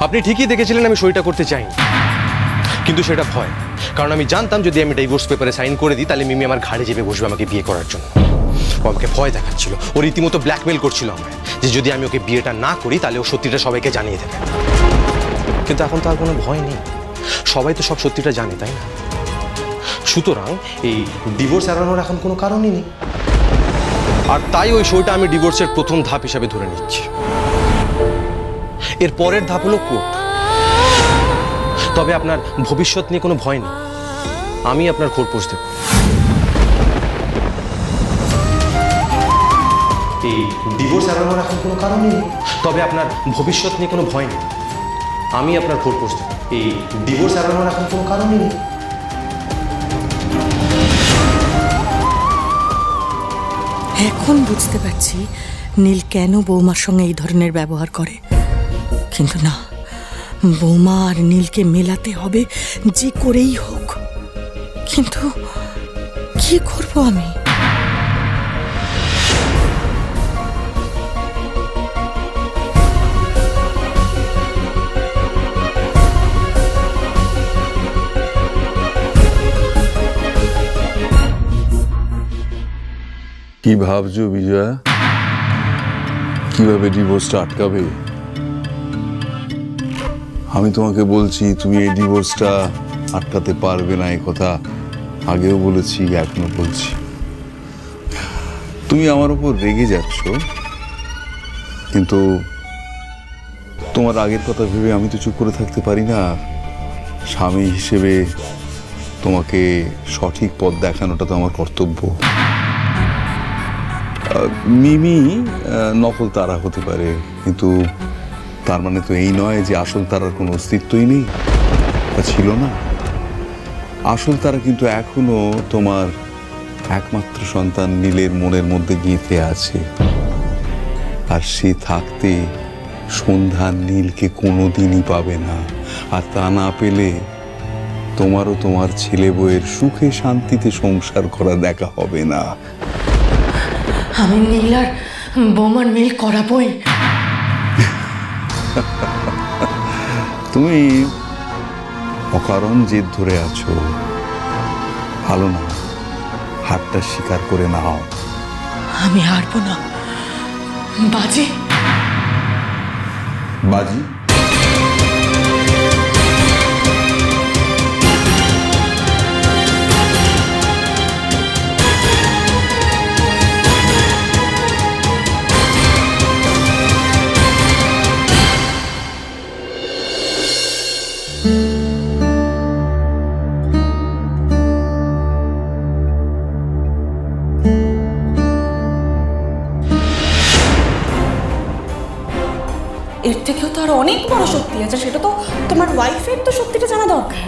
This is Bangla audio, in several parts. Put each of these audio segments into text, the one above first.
আপনি ঠিকই দেখেছিলেন আমি সইটা করতে চাইনি, কিন্তু সেটা ভয়, কারণ আমি জানতাম যদি আমি ডাইভোর্স পেপারে সাইন করে দিই তাহলে মিমি আমার ঘাড়ে চেপে বসবে আমাকে বিয়ে করার জন্য। ও আমাকে ভয় দেখাচ্ছিল, ও রীতিমতো ব্ল্যাকমেল করছিল আমায় যে যদি আমি ওকে বিয়েটা না করি তাহলে ও সত্যিটা সবাইকে জানিয়ে দেবে। কিন্তু এখন তো আর কোনো ভয় নেই, সবাই তো সব সত্যিটা জানে, তাই না? সুতরাং এই ডিভোর্স এড়ানোর এখন কোনো কারণই নেই। আর তাই ওই সইটা আমি ডিভোর্সের প্রথম ধাপ হিসাবে ধরে নিচ্ছি। এর পরের ধাপ হলো কোর্ট। তবে আপনার ভবিষ্যৎ নিয়ে কোনো ভয় নেই, আমি আপনার খোরপোশ দেব। এই ডিভোর্স এড়ানোর এখন কোনো কারণই নেই, তবে আপনার ভবিষ্যৎ নিয়ে কোনো ভয় নেই, আমি আপনার খোরপোশ দেব। এই ডিভোর্স এড়ানোর এখন কোনো কারণই নেই। এখন বুঝতে পারছি নীল কেন বৌমার সঙ্গে এই ধরনের ব্যবহার করে। কিন্তু না, বৌমা আর নীলকে মেলাতে হবে যে করেই হোক। কিন্তু কি করব আমি? কি ভাবছো বিজয়া? কিভাবে ডিভোর্সটা আটকাবে? আমি তোমাকে বলছি তুমি এই ডিভোর্সটা আটকাতে পারবে না, এই কথা আগেও বলেছি, এখনো বলছি। তুমি আমার উপর রেগে যাচ্ছ, কিন্তু তোমার আগের কথা ভেবে আমি তো চুপ করে থাকতে পারি না। স্বামী হিসেবে তোমাকে সঠিক পথ দেখানোটা তো আমার কর্তব্য। মিমি নকল তারা হতে পারে, কিন্তু তার মানে তো এই নয় যে আসল তারার কোনো অস্তিত্বই নেই বা ছিল না। আসল তারা কিন্তু এখনো তোমার একমাত্র সন্তান নীলের মনের মধ্যে গেঁথে আছে, আর সে থাকতে সন্ধ্যা নীলকে কোনোদিনই পাবে না। আর তা না পেলে তোমারও তোমার ছেলে বউয়ের সুখে শান্তিতে সংসার করা দেখা হবে না। আমি নীল আর বৌমার মিল করাবই। তুমি অকারণ জেদ ধরে আছো, ভালো না, হাতটা স্বীকার করে নাও। আমি হারবো না। বাজি বাজি এর থেকেও তো আর অনেক বড় সত্যি আছে, সেটা তো তোমার ওয়াইফের তো সত্যিটা জানা দরকার।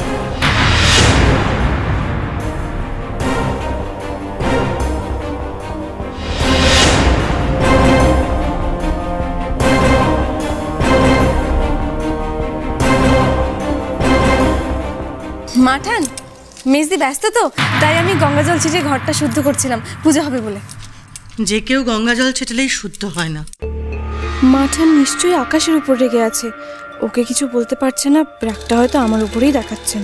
মাঠান, মেজদি ব্যস্ত তো, তাই আমি গঙ্গা জল ছিটিয়ে ঘরটা শুদ্ধ করছিলাম, পূজা হবে বলে। যে কেউ গঙ্গা জল ছেটালেই শুদ্ধ হয় না। মাঠান নিশ্চয়ই আকাশের উপর রেগে আছে, ওকে কিছু বলতে পারছে না, রাগটা হয়তো আমার উপরেই দেখাচ্ছেন।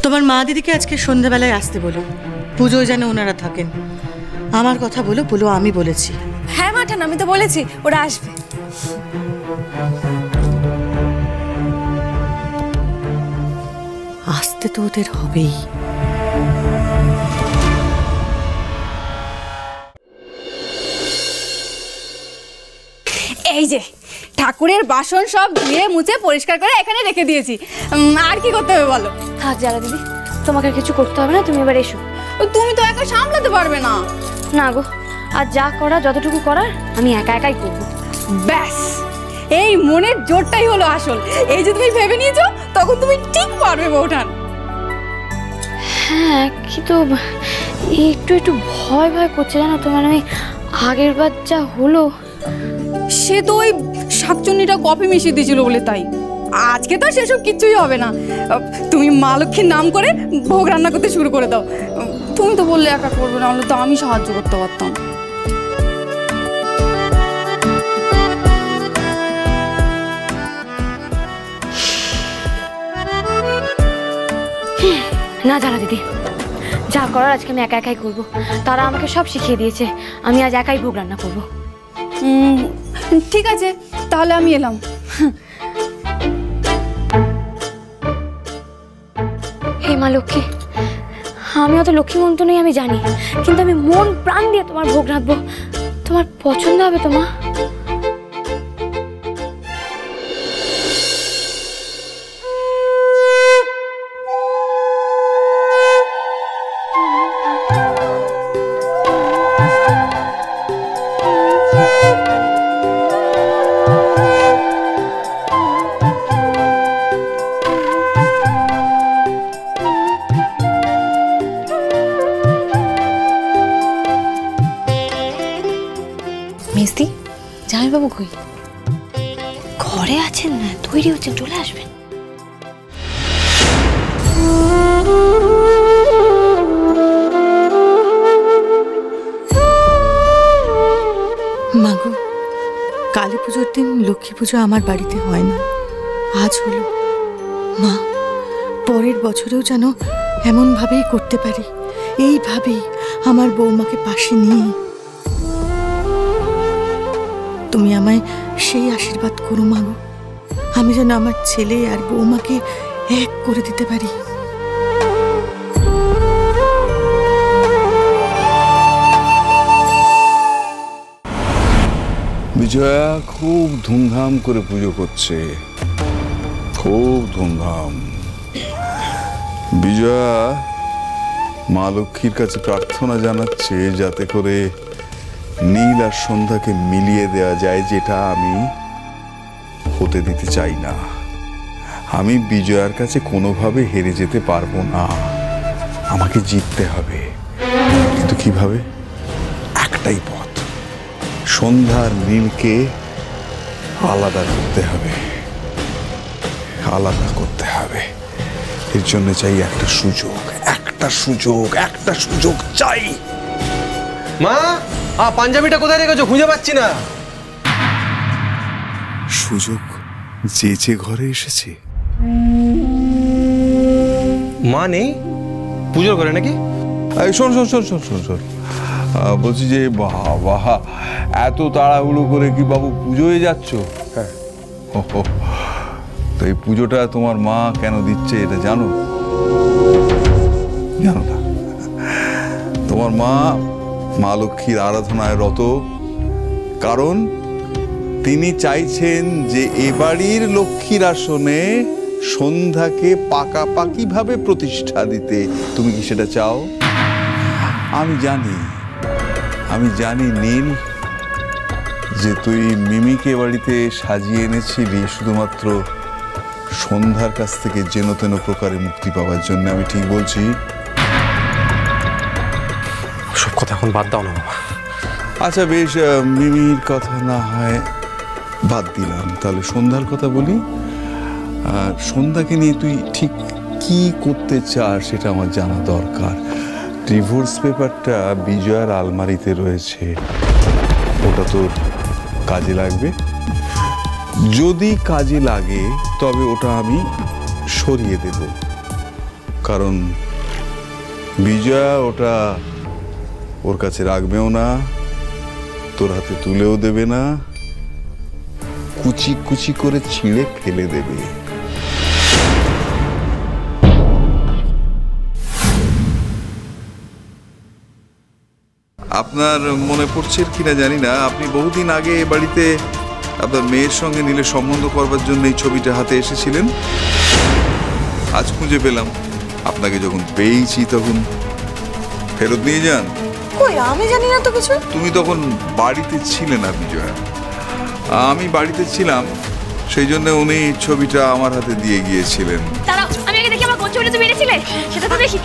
তোমার মা দিদিকে আজকে সন্ধ্যাবেলায় আসতে বলো, পুজোয় যেন ওনারা থাকেন। আমার কথা বলো, আমি বলেছি। হ্যাঁ মাঠান, আমি তো বলেছি ওরা আসবে। আসতে তো ওদের হবেই। এই যে ঠাকুরের বাসন সব ধুয়ে মুছে পরিষ্কার করে এখানে রেখে দিয়েছি, আর কি করতে হবে বলো? থাক জ্বালা দিদি, তোমাকে কিছু করতে হবে না, তুমি এবার এসো। তুমি তো একা সামলাতে পারবে না। না গো, আর যা করা যতটুকু করার আমি একা একাই করবো। ব্যাস, এই মনের জোরটাই হলো আসল। এই যে তুমি ভেবে নিয়েছো, তখন তুমি ঠিক পারবে বউঠান। হ্যাঁ, কিন্তু একটু একটু ভয় ভয় করছে জানো তো, মানে আগের বার যা হলো। সে তো ওই শাকচুন্নিটা কফি মিশিয়ে দিয়েছিল বলে তাই। আজকে তো সেসব কিচ্ছুই হবে না। তুমি মা লক্ষ্মীর নাম করে ভোগ রান্না করতে শুরু করে দাও। তুমি তো বললে একা করবে না, হলে তো আমি সাহায্য করতে পারতাম। না জানা দিদি, যা করার আজকে আমি একা একাই করবো। তারা আমাকে সব শিখিয়ে দিয়েছে, আমি আজ একাই ভোগ রান্না করবো। ঠিক আছে, তাহলে আমি এলাম। হে মা লক্ষ্মী, আমি অত লক্ষ্মীমন্ত নই আমি জানি, কিন্তু আমি মন প্রাণ দিয়ে তোমার ভোগ রাখবো। তোমার পছন্দ হবে তো মা? মেজদি, জামাইবাবু কই? ঘরে আছেন না, তৈরি হচ্ছেন, চলে আসবেন। মাগো, কালী পুজোর দিন লক্ষ্মী পুজো আমার বাড়িতে হয় না, আজ হলো। মা, পরের বছরেও যেন এমনভাবেই করতে পারি, এইভাবেই আমার বৌমাকে পাশে নিয়ে। তুমি আমায় সেই আশীর্বাদ করো মাগো, আমি যেন আমার ছেলে আর বৌমাকে এক করে দিতে পারি। বিজয়া খুব ধুমধাম করে পুজো করছে, খুব ধুমধাম। বিজয়া মা লক্ষ্মীর কাছে প্রার্থনা জানাচ্ছে যাতে করে নীল আর সন্ধ্যাকে মিলিয়ে দেওয়া যায়, যেটা আমি হতে দিতে চাই না। আমি বিজয়ার কাছে কোনোভাবে হেরে যেতে পারবো না, আমাকে জিততে হবে। কিন্তু কিভাবে? একটাই পথ, সন্ধ্যার নীলকে আলাদা করতে হবে, আলাদা করতে হবে। এর জন্য চাই একটা সুযোগ, একটা সুযোগ, একটা সুযোগ চাই। মা, পাঞ্জাবিটা কোথায় রেখেছো? খুঁজে পাচ্ছি না। সুযোগ যে ঘরে এসেছে। মা নেই পুজোর ঘরে নাকি? শোন শোন শোন শোন শোন শোন, বলছি যে বাবা, এত তাড়াহুড়ো করে কি বাবু পুজোয় যাচ্ছ? হ্যাঁ। তো এই পুজোটা তোমার মা কেন দিচ্ছে এটা জানো? জানো না? তোমার মা মা লক্ষ্মীর আরাধনায় রত, কারণ তিনি চাইছেন যে এ বাড়ির লক্ষ্মীর আসনে সন্ধ্যাকে পাকাপাকিভাবে প্রতিষ্ঠা দিতে। তুমি কি সেটা চাও? আমি জানি নীল, যে তুই মিমিকে বাড়িতে সাজিয়ে এনেছিলি শুধুমাত্র সন্ধ্যার কাছ থেকে যেন তেন প্রকারে মুক্তি পাওয়ার জন্য। আমি ঠিক বলছি? সব কথা এখন বাদ দাও না বাবা। আচ্ছা বেশ, মিমির কথা না হয় বাদ দিলাম, তাহলে সন্ধ্যার কথা বলি। আর সন্ধ্যাকে নিয়ে তুই ঠিক কি করতে চাস সেটা আমার জানা দরকার। ডিভোর্স পেপারটা বিজয়ার আলমারিতে রয়েছে, ওটা তোর কাজে লাগবে। যদি কাজে লাগে তবে ওটা আমি সরিয়ে দেব, কারণ বিজয়া ওটা ওর কাছে রাখবেও না, তোর হাতে তুলেও দেবে না, কুচি কুচি করে ছিঁড়ে ফেলে দেবে। আপনার মনে পড়ছে কিনা জানি না, আপনি বহুদিন আগে এ বাড়িতে আপনার মেয়ের সঙ্গে নীলের সম্বন্ধ করবার জন্য এই ছবিটা হাতে এসেছিলেন। আজ খুঁজে পেলাম, আপনাকে যখন পেয়েছি তখন ফেরত নিয়ে যান। কই, আমি জানি না তো কিছু। তুমি তখন বাড়িতে ছিলে না বিজয়া, আমি বাড়িতে ছিলাম, সেই জন্য উনি ছবিটা আমার হাতে দিয়ে গিয়েছিলেন। দাঁড়াও, আমি আগে দেখি আমার কোন ছবিটা তুমি এনেছিলে, সেটা তো দেখি।